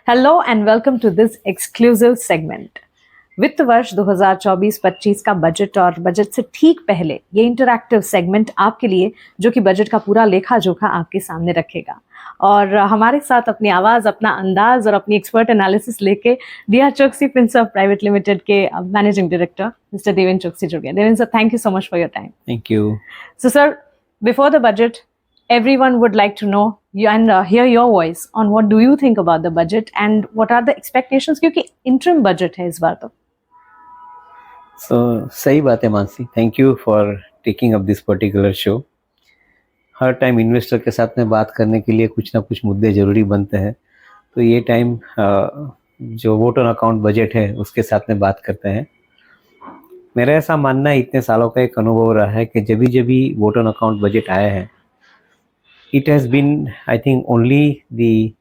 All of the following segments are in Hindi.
Hello and welcome to this exclusive segment. वित्त वर्ष 2024-25 का बजट और बजट से ठीक पहले ये इंटरैक्टिव सेगमेंट आपके लिए, जो कि बजट का पूरा लेखा जोखा आपके सामने रखेगा। और हमारे साथ अपनी आवाज़, अपना अंदाज और अपनी एक्सपर्ट एनालिसिस लेके दिया चोकसी फिनसर्व प्राइवेट लिमिटेड के managing director mister Deven Choksi जुड़ गए। Deven sir, thank you so much for your time. Thank you. So, sir, before the budget, everyone would like to know you and hear your voice on what do you think about the budget and what are the expectations, क्योंकि interim budget है इस बार तो। So सही बात है Mansi, thank you for taking up this particular show. Her time investor के साथ में बात करने के लिए कुछ ना कुछ मुद्दे ज़रूरी बनते हैं, तो ये टाइम जो वोट ऑन अकाउंट बजट है उसके साथ में बात करते हैं। मेरा ऐसा मानना है, इतने सालों का एक अनुभव रहा है कि जब भी वोट ऑन अकाउंट बजट आया है, it has been, I think, only the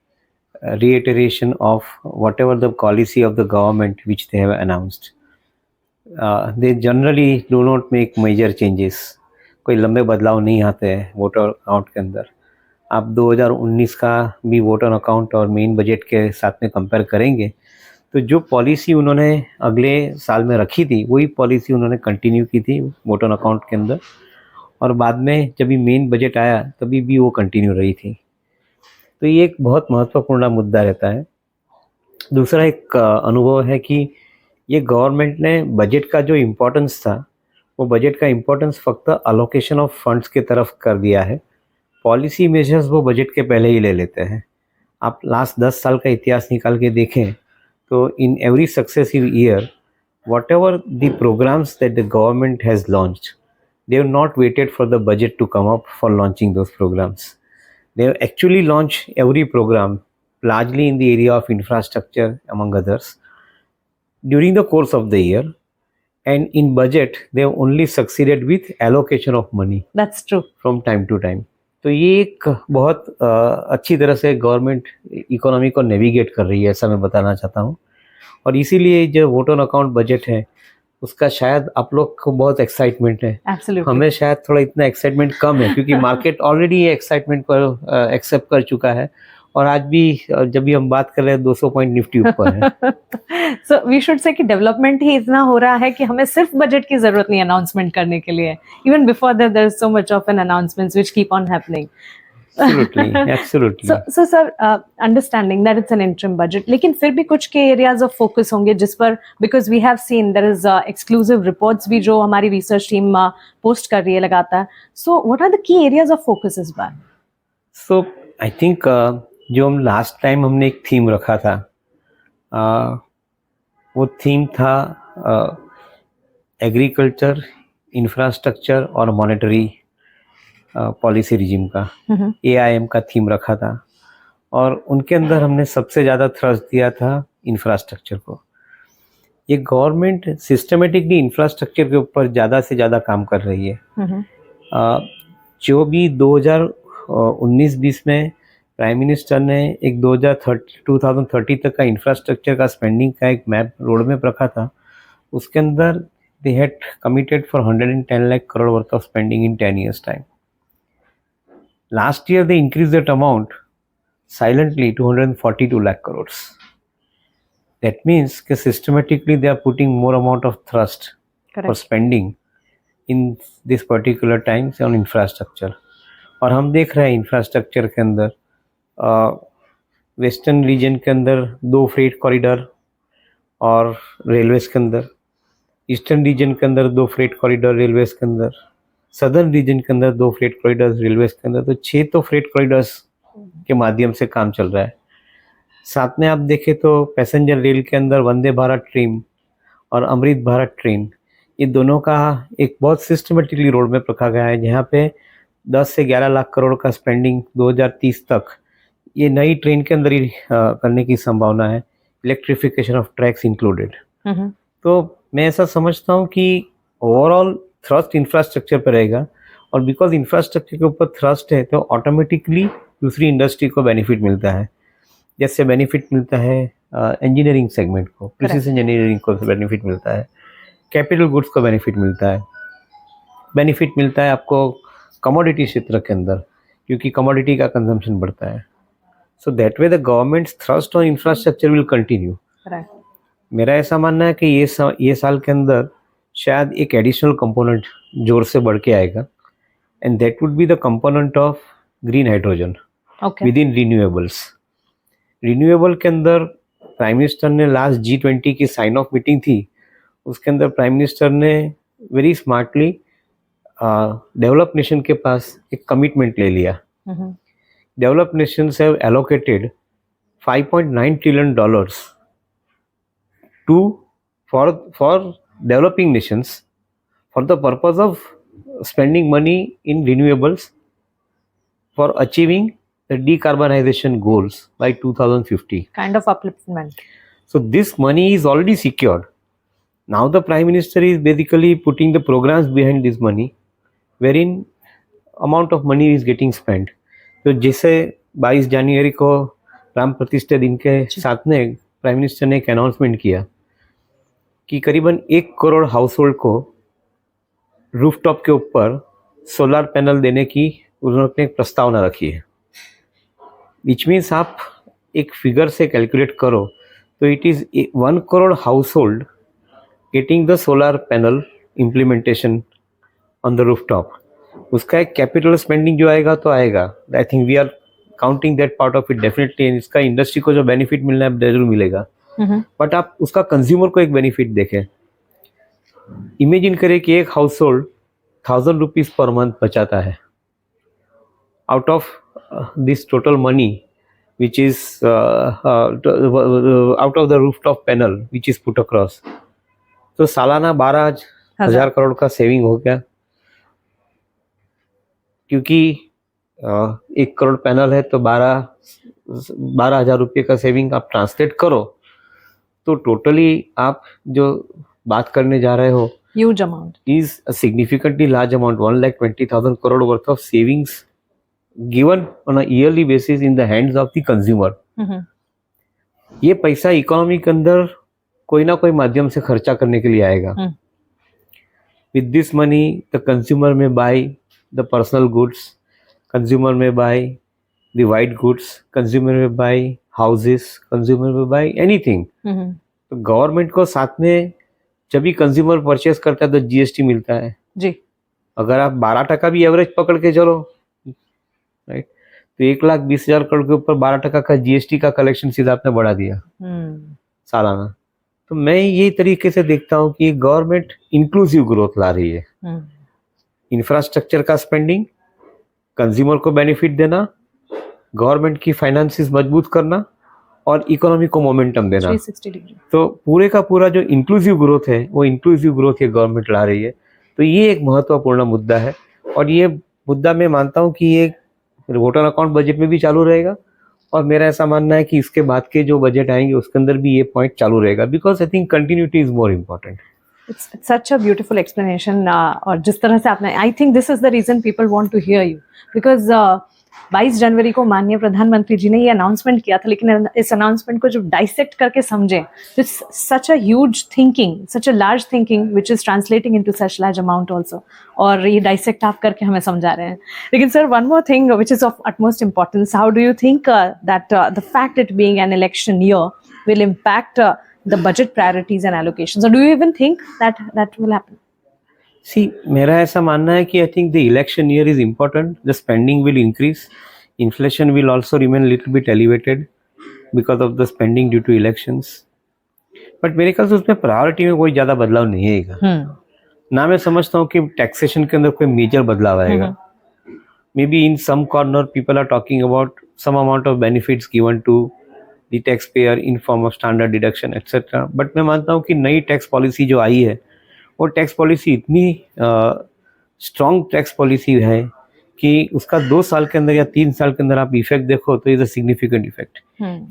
reiteration of whatever the policy of the government which they have announced. They generally do not make major changes. कोई लंबे बदलाव नहीं आते हैं वोटर अकाउंट के अंदर। आप 2019 का भी वोटर अकाउंट और मेन बजट के साथ में कंपेयर करेंगे तो जो पॉलिसी उन्होंने अगले साल में रखी थी वही पॉलिसी उन्होंने कंटिन्यू की थी वोटर अकाउंट के अंदर, और बाद में जब भी मेन बजट आया तभी भी वो कंटिन्यू रही थी। तो ये एक बहुत महत्वपूर्ण मुद्दा रहता है। दूसरा एक अनुभव है कि ये गवर्नमेंट ने बजट का जो इम्पोर्टेंस था वो बजट का इम्पोर्टेंस फक्त अलोकेशन ऑफ फंड्स की तरफ कर दिया है। पॉलिसी मेजर्स वो बजट के पहले ही ले लेते हैं। आप लास्ट 10 साल का इतिहास निकाल के देखें तो in every successive year what ever the programmes that the government has launched, they have not waited for the budget to come up for launching those programs. They have actually launched every program, largely in the area of infrastructure, among others, during the course of the year. And in budget, they have only succeeded with allocation of money. That's true. From time to time. तो ये एक बहुत अच्छी तरह से गवर्नमेंट इकोनॉमी को नेविगेट कर रही है, ऐसा मैं बताना चाहता हूँ। और इसीलिए जो वोट ऑन अकाउंट बजट है उसका शायद आप लोग को बहुत एक्साइटमेंट है। Absolutely. हमें शायद थोड़ा इतना एक्साइटमेंट कम है क्योंकि मार्केट ऑलरेडी ये एक्साइटमेंट पर एक्सेप्ट कर चुका है, और आज भी जब भी हम बात कर रहे हैं 200 पॉइंट निफ्टी ऊपर है। So we should say कि डेवलपमेंट ही इतना हो रहा है कि हमें सिर्फ बजट की जरूरत नहीं अनाउंसमेंट करने के लिए। Even before that there is so much of an announcements which keep on happening. Absolutely. So sir, understanding that it's an interim budget, लेकिन फिर भी कुछ के एरियाज ऑफ फोकस होंगे जिस पर, because we have seen there is exclusive reports भी जो हमारी रिसर्च टीम पोस्ट कर रही है लगातार। So what are the key areas of focus इस बार? So I think जो हम लास्ट टाइम हमने एक थीम रखा था, वो थीम था एग्रीकल्चर, इंफ्रास्ट्रक्चर और मॉनेटरी पॉलिसी रिजिम का, AIM का थीम रखा था, और उनके अंदर हमने सबसे ज़्यादा थ्रस्ट दिया था इंफ्रास्ट्रक्चर को। ये गवर्नमेंट सिस्टमेटिकली इंफ्रास्ट्रक्चर के ऊपर ज़्यादा से ज़्यादा काम कर रही है। जो भी 2019-20 में प्राइम मिनिस्टर ने एक 2030 तक का इंफ्रास्ट्रक्चर का स्पेंडिंग का एक मैप रोड मैप रखा था, उसके अंदर they had committed for 110 lakh crore worth of spending in 10 years time. Last year they increased that amount silently to 142 lakh crores. That means that systematically they are putting more amount of thrust for spending in this particular times on infrastructure. और हम देख रहे हैं इंफ्रास्ट्रक्चर के अंदर वेस्टर्न रीजन के अंदर 2 फ्रेट कॉरिडोर और रेलवेज के अंदर, ईस्टर्न रीजन के अंदर 2 फ्रेट कॉरिडोर रेलवेज के अंदर, सदर्न रीजन के अंदर 2 फ्रेट कॉरिडोर्स रेलवेज के अंदर, तो 6 तो फ्रेट कॉरिडोर्स के माध्यम से काम चल रहा है। साथ में आप देखें तो पैसेंजर रेल के अंदर वंदे भारत ट्रेन और अमृत भारत ट्रेन, ये दोनों का एक बहुत सिस्टमेटिकली रोड मैप रखा गया है, जहाँ पे 10 से 11 लाख करोड़ का स्पेंडिंग 2030 तक ये नई ट्रेन के अंदर ही करने की संभावना है, इलेक्ट्रिफिकेशन ऑफ ट्रैक्स इंक्लूडेड। तो मैं ऐसा समझता हूँ कि ओवरऑल थ्रस्ट इंफ्रास्ट्रक्चर पर रहेगा, और बिकॉज इंफ्रास्ट्रक्चर के ऊपर थ्रस्ट है तो ऑटोमेटिकली दूसरी इंडस्ट्री को बेनिफिट मिलता है। जैसे बेनिफिट मिलता है इंजीनियरिंग सेगमेंट को, प्रिसिजन इंजीनियरिंग को बेनिफिट मिलता है, कैपिटल गुड्स को बेनिफिट मिलता है, बेनिफिट मिलता है आपको कमोडिटी क्षेत्र के अंदर, क्योंकि कमोडिटी का कंजम्पशन बढ़ता है। So that way the government's thrust on infrastructure will continue. Right. मेरा ऐसा मानना है कि ये साल के अंदर शायद एक एडिशनल कंपोनेंट जोर से बढ़ के आएगा, and that would be the component of green hydrogen Okay. With in renewables. Renewable के अंदर प्राइम मिनिस्टर ने लास्ट G20 की साइन ऑफ मीटिंग थी, उसके अंदर प्राइम मिनिस्टर ने वेरी स्मार्टली डेवलप नेशन के पास एक कमिटमेंट ले लिया. Mhm. Developed nations have allocated $5.9 trillion for developing nations for the purpose of spending money in renewables for achieving the decarbonization goals by 2050. Kind of upliftment. So this money is already secured. Now the Prime Minister is basically putting the programs behind this money, wherein amount of money is getting spent. तो जैसे 22 जनवरी को राम प्रतिष्ठा दिन के साथ में प्राइम मिनिस्टर ने एक अनाउंसमेंट किया कि करीबन 1 करोड़ हाउस होल्ड को रूफटॉप के ऊपर सोलर पैनल देने की उन्होंने एक प्रस्तावना रखी है. विच मीन्स आप एक फिगर से कैलकुलेट करो तो it is 1 crore household getting the solar panel implementation on the rooftop. उसका एक कैपिटल स्पेंडिंग जो आएगा तो आएगा. I think we are counting that part of it definitely. इसका इंडस्ट्री को जो बेनिफिट मिलना है जरूर मिलेगा, बट आप उसका कंज्यूमर को एक बेनिफिट देखें. इमेजिन करें कि एक house hold 1000 rupees per month बचाता है out of this total money which is out of the rooftop panel which is put across. तो सालाना 12,000 करोड़ का सेविंग हो गया, क्योंकि 1 करोड़ पैनल है तो 12,000 रुपये का सेविंग आप ट्रांसलेट करो तो टोटली आप जो बात करने जा रहे हो Huge amount. is a significantly large amount, 1,20,000 crore worth of savings given on a yearly basis in the hands of the consumer. ये पैसा इकोनॉमी के अंदर कोई ना कोई माध्यम से खर्चा करने के लिए आएगा. With this money, the consumer may buy the personal goods, consumer may buy the white goods, consumer may buy houses, consumer may buy anything. तो गवर्नमेंट को साथ में जब भी कंज्यूमर परचेस करता है तो जीएसटी मिलता है जी. अगर आप 12% भी एवरेज पकड़ के चलो, राइट, तो 1,20,000 करोड़ के ऊपर 12% का जीएसटी का कलेक्शन सीधा आपने बढ़ा दिया सालाना. तो मैं यही तरीके से देखता हूँ कि गवर्नमेंट इंक्लूसिव ग्रोथ ला रही है. इंफ्रास्ट्रक्चर का स्पेंडिंग, कंज्यूमर को बेनिफिट देना, गवर्नमेंट की फाइनेंसिस मजबूत करना और इकोनॉमी को मोमेंटम देना. 360 डिग्री. तो पूरे का पूरा जो इंक्लूसिव ग्रोथ है वो इंक्लूसिव ग्रोथ ये गवर्नमेंट ला रही है. तो ये एक महत्वपूर्ण मुद्दा है और ये मुद्दा मैं मानता हूँ कि ये वोटर अकाउंट बजट में भी चालू रहेगा और मेरा ऐसा मानना है कि इसके बाद के जो बजट आएंगे उसके अंदर भी ये पॉइंट चालू रहेगा, because I think continuity is more important. It's such a beautiful explanation. और जिस तरह से आपने, I think this is the reason people want to hear you, because 22 जनवरी को माननीय प्रधानमंत्री जी ने ये अनाउंसमेंट किया था, लेकिन इस अनाउंसमेंट को जब डाइसेक्ट करके समझें तो it's such a huge thinking, such a large thinking which is translating into such large amount also. और ये डाइसेक्ट आप करके हमें समझा रहे हैं. लेकिन sir, one more thing which is of utmost importance, how do you think that the fact it being an election year will impact the budget priorities and allocations, or do you even think that will happen? See, मेरा ऐसा मानना है कि I think the election year is important. The spending will increase. Inflation will also remain a little bit elevated because of the spending due to elections. But मेरे ख्याल से उसमें प्रायोरिटी में कोई ज़्यादा बदलाव नहीं आएगा. ना मैं समझता हूँ कि टैक्सेशन के अंदर कोई मेजर बदलाव आएगा. Maybe in some corner people are talking about some amount of benefits given to the taxpayer in form of standard deduction, etc. But मैं मानता हूँ कि नई टैक्स पॉलिसी जो आई है वो टैक्स पॉलिसी इतनी स्ट्रॉन्ग टैक्स पॉलिसी है कि उसका 2 साल के अंदर या 3 साल के अंदर आप इफेक्ट देखो तो is a significant effect.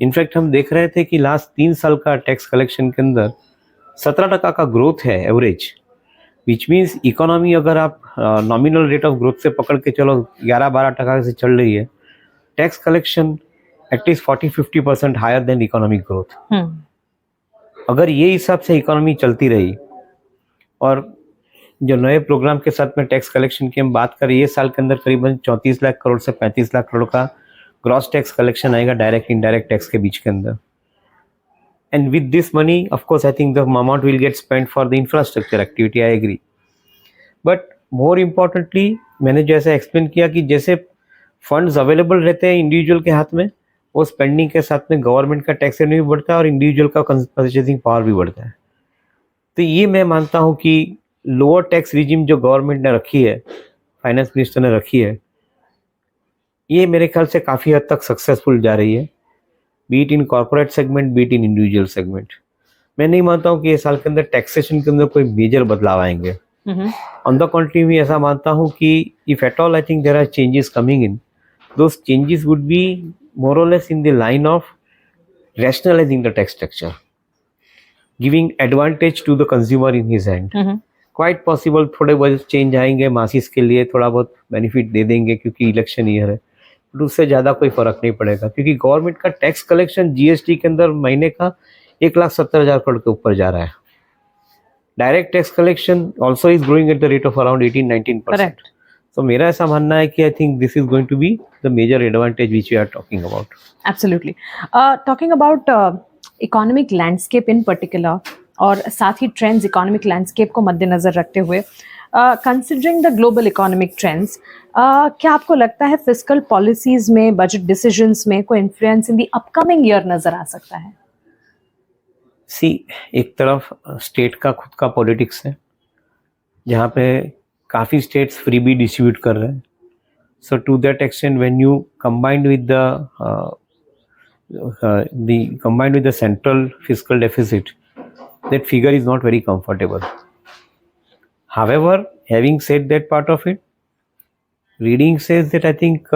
In fact हम देख रहे थे कि लास्ट 3 साल का टैक्स कलेक्शन के अंदर 17% का ग्रोथ है एवरेज, विच मीन्स इकोनॉमी अगर आप नॉमिनल रेट ऑफ ग्रोथ से पकड़ के चलो 11-12% से चल रही है, tax collection at least 40-50% higher than economic growth. अगर ये हिसाब से इकोनॉमी चलती रही और जो नए प्रोग्राम के साथ में टैक्स कलेक्शन की हम बात करें, ये साल के अंदर करीबन 34 लाख करोड़ से 35 लाख करोड़ का ग्रॉस टैक्स कलेक्शन आएगा डायरेक्ट इनडायरेक्ट टैक्स के बीच के अंदर. And with this money, of course, I think the amount will get spent for the infrastructure activity. I agree. But more importantly, मैंने जैसे एक्सप्लेन किया कि जैसे फंड्स अवेलेबल रहते हैं इंडिविजुअल के हाथ में, वो स्पेंडिंग के साथ में गवर्नमेंट का टैक्स रेवेन्यू भी बढ़ता है और इंडिविजुअल का परचेजिंग पावर भी बढ़ता है. तो ये मैं मानता हूँ कि लोअर टैक्स रिजिम जो गवर्नमेंट ने रखी है, फाइनेंस मिनिस्टर ने रखी है, ये मेरे ख्याल से काफ़ी हद तक सक्सेसफुल जा रही है, B it in corporate segment, B it in individual segment. मैं नहीं मानता हूँ कि ये साल के अंदर टैक्सेशन के अंदर कोई मेजर बदलाव आएंगे. ऑन द कंट्री मैं ऐसा मानता हूँ कि if at all I think there are changes coming in, those changes would be more or less in the line of rationalising the tax structure, giving advantage to the consumer in his hand. Quite possible थोड़े बहुत चेंज आएंगे मासिस के लिए, थोड़ा बहुत बेनिफिट दे देंगे क्योंकि इलेक्शन ईयर है, उससे ज़्यादा कोई फर्क नहीं पड़ेगा क्योंकि गवर्नमेंट का टैक्स कलेक्शन जीएसटी के अंदर महीने का 1,70,000 करोड़ के ऊपर जा रहा है. Direct tax collection also is growing at the rate of around 18-19%. तो मेरा ऐसा मानना है कि I think this is going to be the major advantage which we are talking about. Absolutely. Talking about economic landscape in particular और साथ ही ट्रेंड्स इकोनॉमिक लैंडस्केप को मद्देनजर रखते हुए, considering the global economic trends, क्या आपको लगता है फिस्कल पॉलिसीज में, बजट डिसीजंस में कोई influence in the upcoming year नजर आ सकता है? सी, एक तरफ स्टेट का खुद का पॉलिटिक्स है जहाँ पे काफ़ी स्टेट्स फ्री भी डिस्ट्रीब्यूट कर रहे हैं. So to that extent when you combined with the central fiscal deficit, that figure is not very comfortable. However, having said that part of it, reading says that I think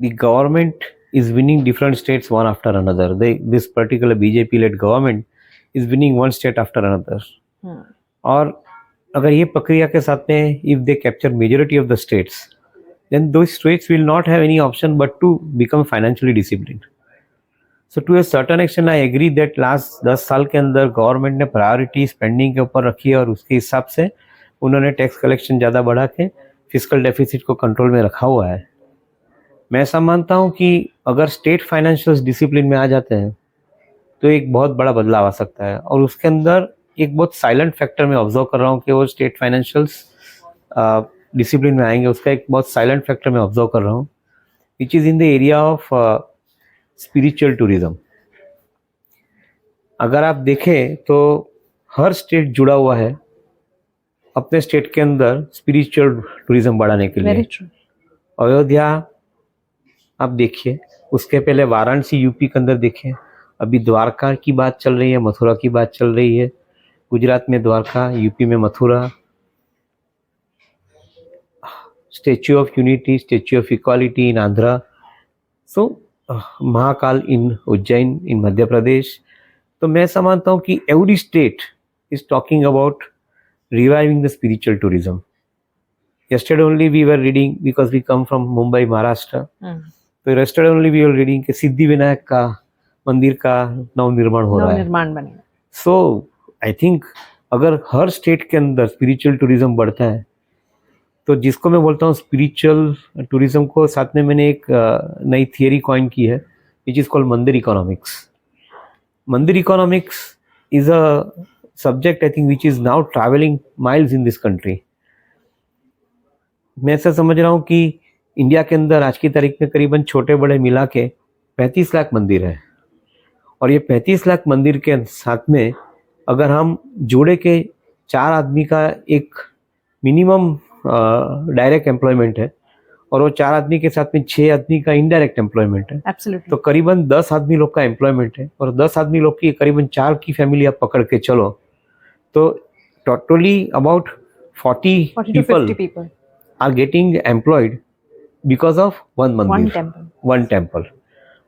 the government is winning different states one after another. This particular BJP-led government is winning one state after another. और अगर ये प्रक्रिया के साथ में if they capture majority of the states, then those states will not have any option but to become financially disciplined. So to a certain extent I agree that last 10 साल के अंदर गवर्नमेंट ने प्रायोरिटी स्पेंडिंग के ऊपर रखी है और उसके हिसाब से उन्होंने टैक्स कलेक्शन ज़्यादा बढ़ा के फिस्कल डेफिसिट को कंट्रोल में रखा हुआ है. मैं ऐसा मानता हूँ कि अगर स्टेट फाइनेंशियल डिसिप्लिन में आ जाते हैं तो एक बहुत बड़ा बदलाव आ सकता है. और उसके अंदर एक बहुत साइलेंट फैक्टर मैं ऑब्जर्व कर रहा हूँ कि वो स्टेट फाइनेंशियल्स डिसिप्लिन में आएंगे, उसका एक बहुत साइलेंट फैक्टर मैं ऑब्जर्व कर रहा हूँ, which is in the area of spiritual tourism. अगर आप देखें तो हर स्टेट जुड़ा हुआ है अपने स्टेट के अंदर स्पिरिचुअल टूरिज्म बढ़ाने के लिए. अयोध्या आप देखिए, उसके पहले वाराणसी यूपी के अंदर देखें, अभी द्वारका की बात चल रही है, मथुरा की बात चल रही है. गुजरात में द्वारका, यूपी में Mathura. Statue of Unity, Statue of Equality in Andhra. So Mahakal in Ujjain in Madhya Pradesh. तो मैं समझता हूँ कि every state is talking about reviving the spiritual tourism. Yesterday only we were reading, because we come from Mumbai, Maharashtra. So yesterday only we were reading कि सिद्धि विनायक का मंदिर का नवनिर्माण हो रहा है. So I think अगर हर स्टेट के अंदर स्पिरिचुअल टूरिज्म बढ़ता है तो जिसको मैं बोलता हूँ स्पिरिचुअल टूरिज्म को साथ में मैंने एक नई थियरी कॉइन की है विच इज कॉल्ड मंदिर इकोनॉमिक्स. मंदिर economics is a subject I think which is now traveling miles in this country. मैं ऐसा समझ रहा हूँ कि इंडिया के अंदर आज की तारीख में करीबन छोटे बड़े मिला के 35 लाख मंदिर है. और ये 35 लाख मंदिर के साथ में अगर हम जोड़े के 4 आदमी का एक मिनिमम डायरेक्ट एम्प्लॉयमेंट है और वो 4 आदमी के साथ में 6 आदमी का इनडायरेक्ट एम्प्लॉयमेंट है. Absolutely. तो करीबन 10 आदमी लोग का एम्प्लॉयमेंट है और 10 आदमी लोग की करीबन 4 की फैमिली आप पकड़ के चलो तो totally about 40 people are getting employed because of one मंदिर, one temple.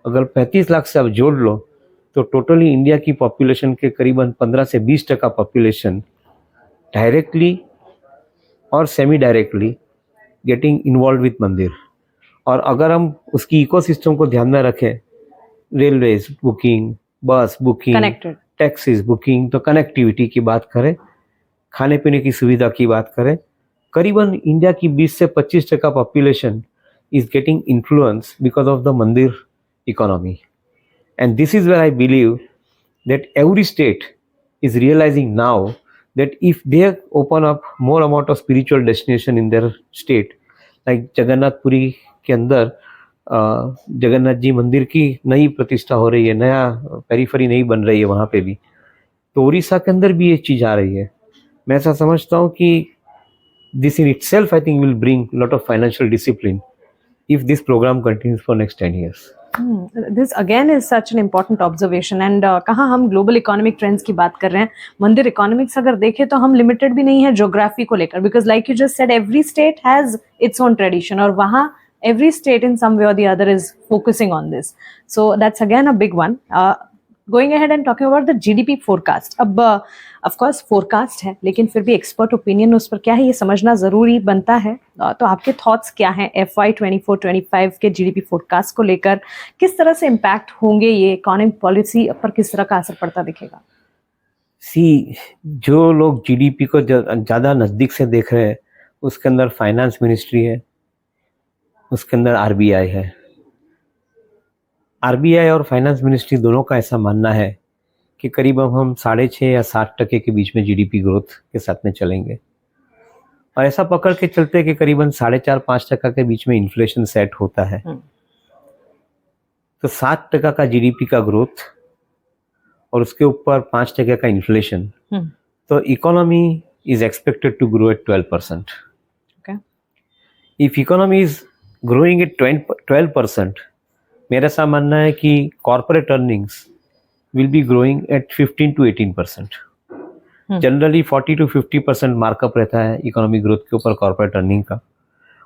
अगर 35 लाख से आप जोड़ लो तो टोटली इंडिया की पॉपुलेशन के करीबन 15 से 20% पॉपुलेशन डायरेक्टली और semi directly getting involve with मंदिर. और अगर हम उसकी इकोसिस्टम को ध्यान में रखें, रेलवेज बुकिंग, बस बुकिंग, टैक्सीज बुकिंग, तो कनेक्टिविटी की बात करें, खाने पीने की सुविधा की बात करें, करीबन इंडिया की 20 से 25% population is getting influence because of the mandir economy. And this is where I believe that every state is realizing now that if they open up more amount of spiritual destination in their state, like Jagannath Puri के अंदर जगन्नाथ जी मंदिर की नई प्रतिष्ठा हो रही है, नया पेरीफरी नई बन रही है वहाँ पे भी, तो उड़ीसा के अंदर भी ये चीज़ आ रही है. मैं ऐसा समझता हूँ कि this in itself I think will bring a lot of financial discipline if this program continues for next 10 years. This again is such an important observation and कहाँ हम ग्लोबल इकोनॉमिक ट्रेंड्स की बात कर रहे हैं, मंदिर इकोनॉमिक्स अगर देखें तो हम लिमिटेड भी नहीं है ज्योग्राफी को लेकर, because like you just said every state has its own tradition और वहाँ every state in some way or the other is focusing on this. So that's again a big one. Going ahead and talking about the GDP forecast. अब of course forecast है, लेकिन फिर भी expert opinion उस पर क्या है ये समझना ज़रूरी बनता है. तो आपके thoughts क्या हैं FY 24-25 के GDP forecast को लेकर, किस तरह से impact होंगे, ये economic policy पर किस तरह का असर पड़ता दिखेगा? जो लोग GDP को ज़्यादा नज़दीक से देख रहे हैं, उसके अंदर फाइनेंस मिनिस्ट्री है, उसके अंदर RBI है. RBI और फाइनेंस मिनिस्ट्री दोनों का ऐसा मानना है कि करीब हम 6.5 या 7% के बीच में GDP ग्रोथ के साथ में चलेंगे, और ऐसा पकड़ के चलते कि करीबन 4.5-5% के बीच में इन्फ्लेशन सेट होता है. तो 7% का GDP का ग्रोथ और उसके ऊपर 5% का इन्फ्लेशन, तो economy is expected to grow at 12%. If economy is growing at 12%, मेरा ऐसा मानना है कि corporate earnings will be growing at 15-18%. Generally 40-50% markup रहता है इकोनॉमिक ग्रोथ के ऊपर कॉर्पोरेट अर्निंग का,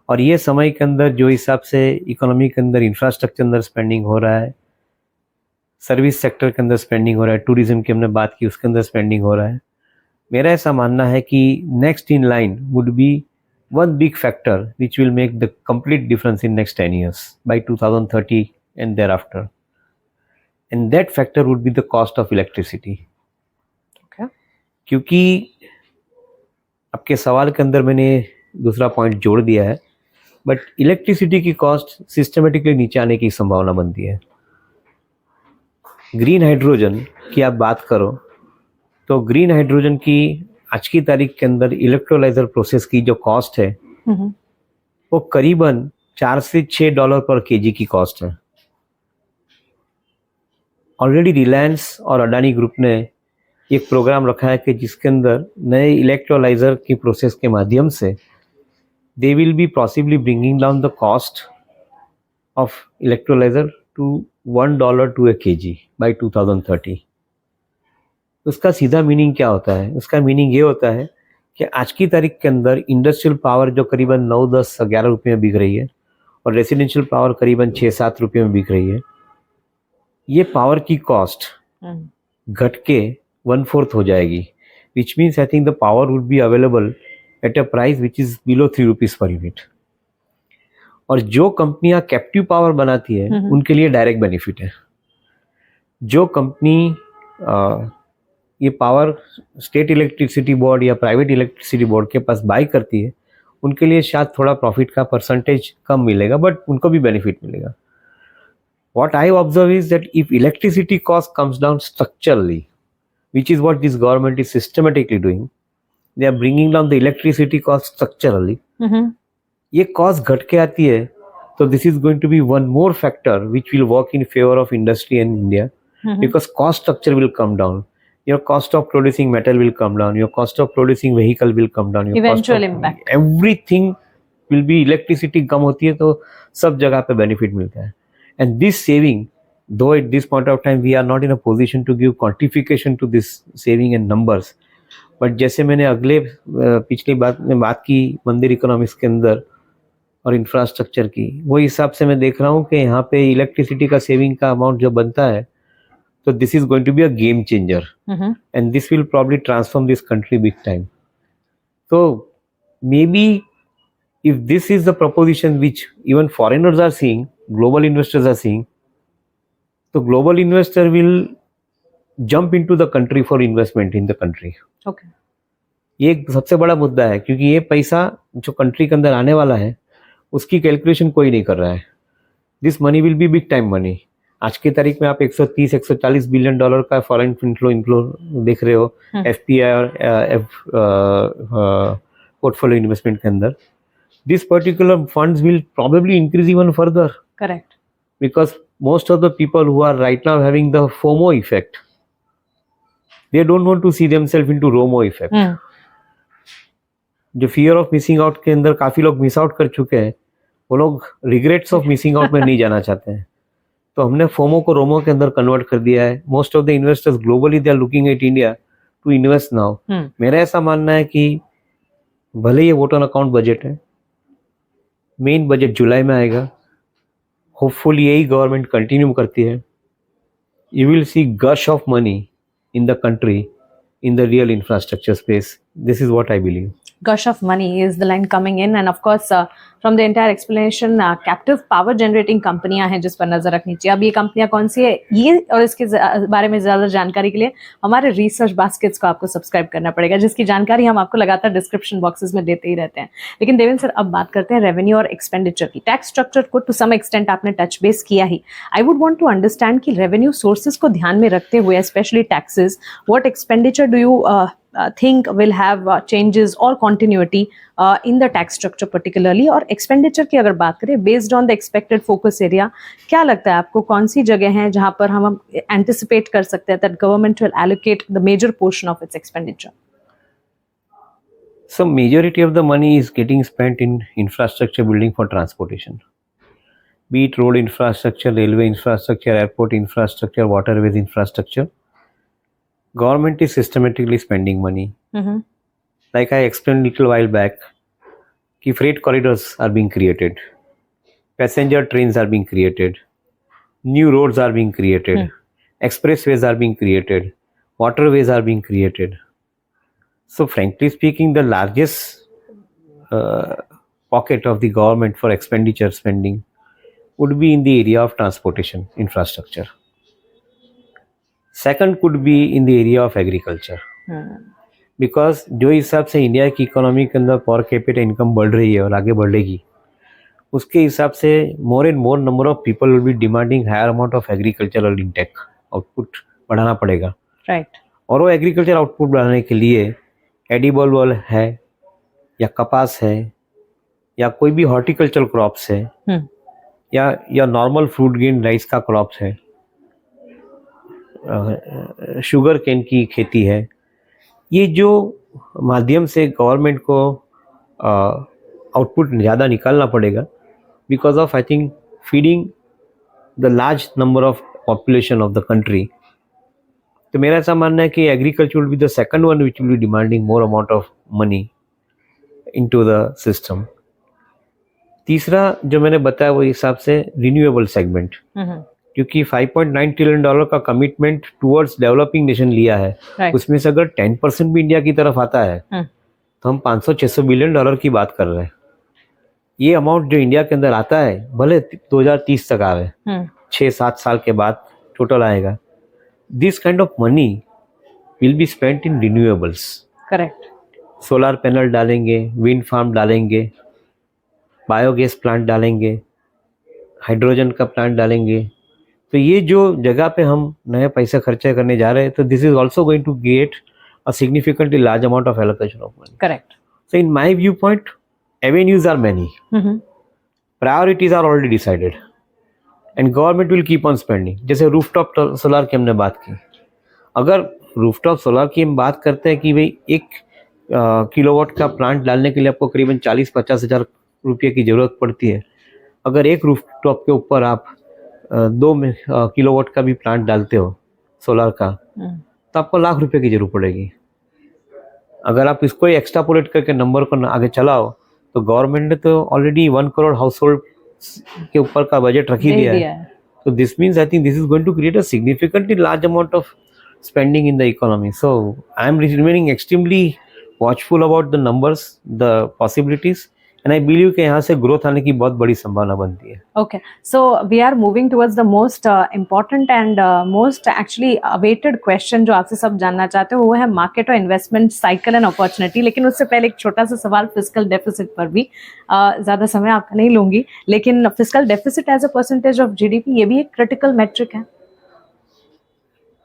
और ये समय के अंदर जो हिसाब से इकोनॉमी के अंदर इंफ्रास्ट्रक्चर अंदर स्पेंडिंग हो रहा है, सर्विस सेक्टर के अंदर स्पेंडिंग हो रहा है, टूरिज्म की हमने बात की उसके अंदर स्पेंडिंग हो रहा है, मेरा ऐसा मानना है कि next in line would be one big factor which will make the complete difference in next 10 years by 2030 and thereafter, and that factor would be the cost of electricity. Okay. क्योंकि आपके सवाल के अंदर मैंने दूसरा पॉइंट जोड़ दिया है, बट इलेक्ट्रिसिटी की कॉस्ट सिस्टमेटिकली नीचे आने की संभावना बनती है. ग्रीन हाइड्रोजन की आप बात करो तो ग्रीन हाइड्रोजन की आज की तारीख के अंदर इलेक्ट्रोलाइजर प्रोसेस की जो कॉस्ट है वो करीबन $4 से $6 पर केजी की कॉस्ट है. ऑलरेडी रिलायंस और अडानी ग्रुप ने एक प्रोग्राम रखा है कि जिसके अंदर नए इलेक्ट्रोलाइजर की प्रोसेस के माध्यम से they will be possibly bringing down the cost of electrolyser to $1 to a KG by 2030. उसका सीधा मीनिंग क्या होता है? उसका मीनिंग ये होता है कि आज की तारीख के अंदर इंडस्ट्रियल पावर जो करीबन 9, 10, 11 रुपये में बिक रही है और रेसिडेंशियल पावर करीबन 6, 7 रुपये में बिक रही है, ये पावर की कॉस्ट घट के 1/4 हो जाएगी, which means I think the power would be available at a price which is below 3 rupees per unit. और जो कंपनियां कैप्टिव पावर बनाती है उनके लिए डायरेक्ट बेनिफिट है. जो कंपनी ये पावर स्टेट इलेक्ट्रिसिटी बोर्ड या प्राइवेट इलेक्ट्रिसिटी बोर्ड के पास बाई करती है, उनके लिए शायद थोड़ा प्रॉफिट का परसेंटेज कम मिलेगा, बट उनको भी बेनिफिट मिलेगा. What I observe is that if electricity cost comes down structurally, which is what this government is systematically doing, they are bringing down the electricity cost structurally. ये cost घट के आती है, तो this is going to be one more factor which will work in favor of industry in India, because cost structure will come down. Your cost of producing metal will come down. Your cost of producing vehicle will come down. Your eventual impact. Everything will be electricity कम होती है तो सब जगह पे benefit मिलता है. And this saving, though at this point of time we are not in a position to give quantification to this saving and numbers, but जैसे मैंने अगले पिछली बात में बात की मंदिर इकोनॉमिक्स के अंदर और इंफ्रास्ट्रक्चर की, वो हिसाब से मैं देख रहा हूँ कि यहाँ पे इलेक्ट्रिसिटी का सेविंग का अमाउंट जो बनता है, तो this is going to be a game changer and this will probably transform this country big time. तो maybe if this is the proposition which even foreigners are seeing, global investors are seeing, so global investor will jump into the country for investment in the country. Okay. ये एक सबसे बड़ा मुद्दा है, क्योंकि ये पैसा जो कंट्री के अंदर आने वाला है उसकी कैलकुलेशन कोई नहीं कर रहा है. This money will be big time money. आज की तारीख में आप 130-140 बिलियन डॉलर का फॉरेन इनफ्लो देख रहे हो एफपीआई और पोर्टफोलियो इन्वेस्टमेंट के अंदर. This particular funds will probably increase even further. Correct. Because most of the people who are right now having the FOMO effect, they don't want to see themselves into ROMO effect. जो फियर ऑफ मिसिंग आउट के अंदर काफी लोग मिस आउट कर चुके हैं, वो लोग रिग्रेट्स ऑफ मिसिंग आउट में नहीं जाना चाहते हैं. तो हमने फोमो को रोमो के अंदर कन्वर्ट कर दिया है. Most of the investors globally they are looking at India to invest now. मेरा ऐसा मानना है कि भले ये वोट ऑन अकाउंट बजट है, मेन बजट जुलाई में आएगा, होपफुली यही गवर्नमेंट कंटिन्यू करती है. You will see gush of money in the country in the real infrastructure space. This is what I believe. Gush of money is the line coming in, and of course from the entire explanation captive power generating कंपनियां हैं जिस पर नजर रखनी चाहिए. अब ये कंपनियां कौन सी है, ये और इसके बारे में ज्यादा जानकारी के लिए हमारे रिसर्च बास्केट्स को आपको सब्सक्राइब करना पड़ेगा, जिसकी जानकारी हम आपको लगातार डिस्क्रिप्शन बॉक्सेस में देते ही रहते हैं. लेकिन देवेंद्र सर, अब बात करते हैं रेवेन्यू और एक्सपेंडिचर की. टैक्स स्ट्रक्चर को टू सम एक्सटेंट आपने टच बेस किया ही. I would want to understand कि रेवेन्यू सोर्सेज को ध्यान में रखते हुए, specially taxes, what expenditure do you think will have changes or continuity in the tax structure particularly. और expenditure की अगर बात करें based on the expected focus area, क्या लगता है आपको कौन सी जगह है जहां पर हम anticipate कर सकते हैं that government will allocate the major portion of its expenditure? So majority of the money is getting spent in infrastructure building for transportation, be it road infrastructure, railway infrastructure, airport infrastructure, waterways infrastructure. Government is systematically spending money. Like I explained a little while back, कि freight corridors are being created, passenger trains are being created, new roads are being created, expressways are being created, waterways are being created. So frankly speaking, the largest pocket of the government for expenditure spending would be in the area of transportation infrastructure. Second could be in the area of agriculture. Because जो हिसाब से इंडिया की इकोनॉमी के अंदर पर कैपिटा इनकम बढ़ रही है और आगे बढ़ेगी, उसके हिसाब से more and more number of people will be demanding higher amount of agricultural intake. Output बढ़ाना पड़ेगा. राइट. और वो एग्रीकल्चर आउटपुट बढ़ाने के लिए एडिबल ऑयल है या कपास है या कोई भी हॉर्टिकल्चर क्रॉप्स है या नॉर्मल फ्रूट ग्रेन राइस का क्रॉप्स है, शुगर केन की खेती है, ये जो माध्यम से गवर्नमेंट को आउटपुट ज़्यादा निकालना पड़ेगा because of I think feeding the large number of population of the country. तो मेरा ऐसा मानना है कि agriculture will be the second one which will be demanding more amount of money into the system. तीसरा जो मैंने बताया वो हिसाब से रिन्यूएबल सेगमेंट, क्योंकि 5.9 ट्रिलियन डॉलर का कमिटमेंट टुवर्ड्स डेवलपिंग नेशन लिया है. उसमें से अगर 10% भी इंडिया की तरफ आता है तो हम 500-600 बिलियन डॉलर की बात कर रहे हैं. ये अमाउंट जो इंडिया के अंदर आता है भले 2030 तक आवे, 6-7 साल के बाद टोटल आएगा. This kind of money will be spent in renewables. Correct. Solar panel डालेंगे, विंड फार्म डालेंगे, बायोगैस प्लांट डालेंगे, हाइड्रोजन का प्लांट डालेंगे. तो ये जो जगह पे हम नए पैसे खर्चे करने जा रहे हैं, तो this is also going to create a significantly large amount of allocation of money. Correct. So in my view point, avenues are many, priorities are already decided and government will keep on spending. जैसे रूफटॉप सोलर की हमने बात की, अगर रूफटॉप सोलर की हम बात करते हैं कि भाई 1 किलोवाट का प्लांट डालने के लिए आपको करीबन 40-50 हज़ार रुपये की ज़रूरत पड़ती है. अगर एक रूफटॉप के ऊपर आप 2 किलोवाट का भी प्लांट डालते हो सोलर का, तो आपको लाख रुपए की जरूरत पड़ेगी. अगर आप इसको एक्स्ट्रापोलेट करके नंबर को आगे चलाओ, तो गवर्नमेंट ने तो ऑलरेडी 1 करोड़ हाउस होल्ड के ऊपर का बजट रख ही दिया है. तो this means I think this is going to create a significantly large amount of spending in the economy. So I am remaining extremely watchful about the numbers, the possibilities, and I believe कि यहाँ से ग्रोथ आने की बहुत बड़ी संभावना बनती है. Okay, so we are moving towards the most important and most actually awaited question जो आपसे सब जानना चाहते हो वो है मार्केट और इन्वेस्टमेंट साइकिल एंड अपॉर्चुनिटी. लेकिन उससे पहले एक छोटा सा सवाल फिस्कल डेफिसिट पर भी. ज़्यादा समय आपका नहीं लूंगी, लेकिन fiscal deficit as a percentage of GDP ये भी एक क्रिटिकल मेट्रिक है.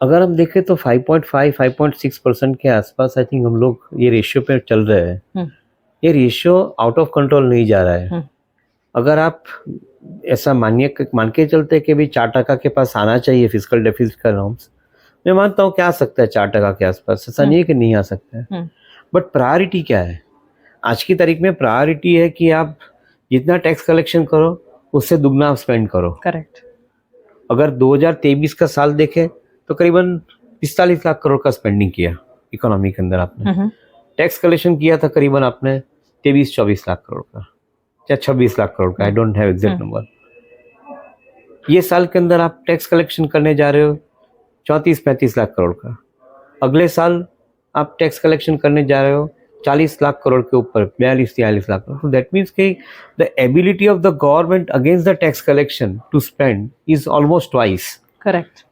अगर हम देखें तो 5.5-5.6% के आसपास आई थिंक हम लोग ये रेशियो पे चल रहे हैं. ये रेशियो आउट ऑफ कंट्रोल नहीं जा रहा है. अगर आप ऐसा मान के चलते कि भी 4% के पास आना चाहिए फिस्कल डेफिसिट का नॉर्म्स, मैं मानता हूँ क्या आ सकता है 4% के आसपास. ऐसा नहीं है कि नहीं आ सकता है, बट प्रायोरिटी क्या है आज की तारीख में? प्रायोरिटी है कि आप जितना टैक्स कलेक्शन करो उससे दुगना आप स्पेंड करो. करेक्ट. अगर 2023 का साल देखें तो करीबन 45 लाख करोड़ का स्पेंडिंग किया इकोनॉमी के अंदर आपने. टैक्स कलेक्शन किया था करीबन आपने 23-24 लाख करोड़ का या 26 लाख करोड़ का. I don't have exact number. ये साल के अंदर आप टैक्स कलेक्शन करने जा रहे हो 34-35 लाख करोड़ का. अगले साल आप टैक्स कलेक्शन करने जा रहे हो 40 लाख करोड़ के ऊपर, 42-43 लाख करोड़. तो दैट मीन्स कि the ability of the government against the tax collection to spend is almost twice. Correct.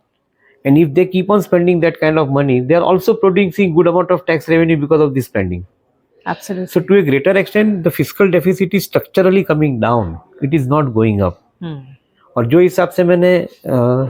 And if they keep on spending that kind of money, they are also producing good amount of tax revenue because of this spending. Absolutely. So to a greater extent, the fiscal deficit is structurally coming down. It is not going up. और जो हिसाब से मैंने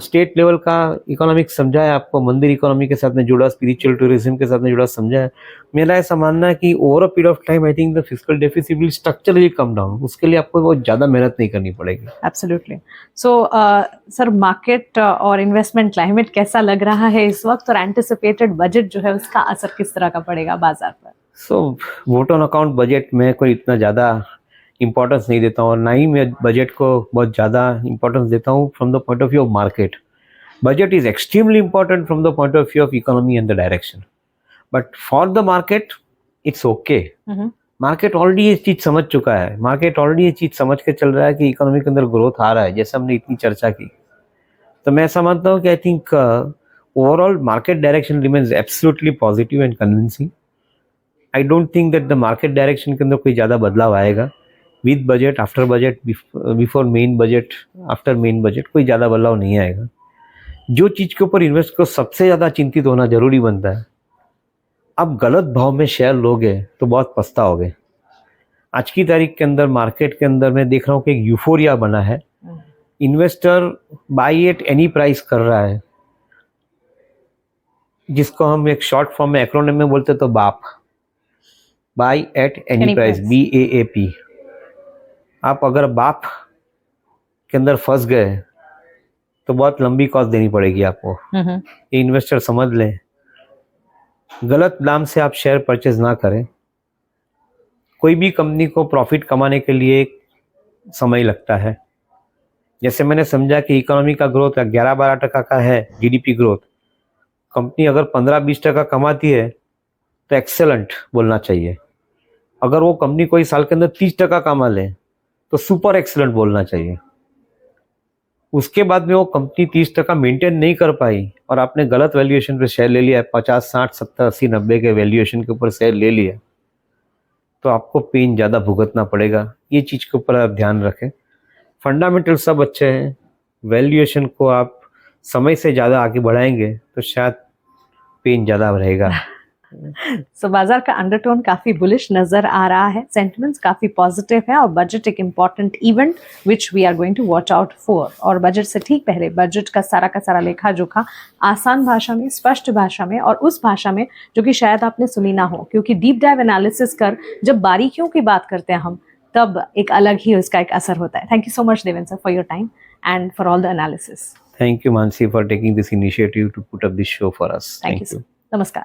स्टेट लेवल का इकोनॉमिक्स समझाया आपको, मंदिर इकोनॉमी के साथ में जुड़ा, स्पिरिचुअल टूरिज्म के साथ में जुड़ा समझाया, मेरा ऐसा मानना है कि over a period of time I think the fiscal deficit will structurally come down. उसके लिए आपको बहुत ज़्यादा मेहनत नहीं करनी पड़ेगी. एब्सोल्युटली. सो सर, मार्केट और इन्वेस्टमेंट क्लाइमेट कैसा लग रहा है इस वक्त, और एंटिसिपेटेड बजट जो है उसका असर किस तरह का पड़ेगा बाजार पर? सो वोट ऑन अकाउंट बजट में कोई इतना ज़्यादा इम्पोर्टेंस नहीं देता हूँ, और ना ही मैं बजट को बहुत ज़्यादा इम्पोर्टेंस देता हूँ from the point of view of market. Budget is extremely important from the point of view of economy and the direction, but for the market it's okay. Market already ये चीज़ समझ चुका है. मार्केट ऑलरेडी ये चीज़ समझ के चल रहा है कि इकोनॉमी के अंदर ग्रोथ आ रहा है, जैसे हमने इतनी चर्चा की. तो मैं ऐसा मानता हूँ कि I think overall market direction remains absolutely positive and convincing. I don't think that the market direction के अंदर कोई ज़्यादा बदलाव आएगा. With budget, after budget, before main budget, after main budget कोई ज़्यादा बदलाव नहीं आएगा. जो चीज़ के ऊपर इन्वेस्ट को सबसे ज़्यादा चिंतित होना जरूरी बनता है, आप गलत भाव में शेयर लोगे तो बहुत पछताओगे. आज की तारीख के अंदर मार्केट के अंदर मैं देख रहा हूँ कि एक यूफोरिया बना है. Investor by at any price कर रहा है, जिसको हम एक शॉर्ट फॉर्म में एक्रोनिम में बोलते तो बाप, by at any price, BAAP. आप अगर बाप के अंदर फंस गए तो बहुत लंबी कॉस्ट देनी पड़ेगी आपको. ये इन्वेस्टर समझ लें. गलत दाम से आप शेयर परचेज ना करें. कोई भी कंपनी को प्रॉफिट कमाने के लिए एक समय लगता है. जैसे मैंने समझा कि इकोनॉमी का ग्रोथ 11-12% का है जीडीपी ग्रोथ. कंपनी अगर 15-20% कमाती है तो एक्सेलेंट बोलना चाहिए. अगर वो कंपनी कोई साल के अंदर 30% कमा ले तो सुपर एक्सीलेंट बोलना चाहिए. उसके बाद में वो कंपनी 30% मेंटेन नहीं कर पाई और आपने गलत वैल्यूएशन पे शेयर ले लिया, 50, 60, 70, 80, 90 के वैल्यूएशन के ऊपर शेयर ले लिया, तो आपको पेन ज़्यादा भुगतना पड़ेगा. ये चीज़ के ऊपर आप ध्यान रखें. फंडामेंटल सब अच्छे हैं, वैल्यूएशन को आप समय से ज़्यादा आगे बढ़ाएंगे तो शायद पेन ज़्यादा रहेगा. सो बाजार का अंडरटोन काफी बुलिश नजर आ रहा है, सेंटिमेंट्स काफी पॉजिटिव है, और बजट एक important event which we are going to watch out for. और बजट से ठीक पहले बजट का सारा लेखा जोखा आसान भाषा में, स्पष्ट भाषा में, और उस भाषा में जो कि शायद आपने सुनी ना हो, क्योंकि डीप डाइव एनालिसिस कर जब बारीकियों की बात करते हैं हम, तब एक अलग ही उसका एक असर होता है. Thank you so much Devendra sir for your time and for all the analysis. Thank you, Mansi, for taking this initiative to put up this show for us. Thank you. Namaskar.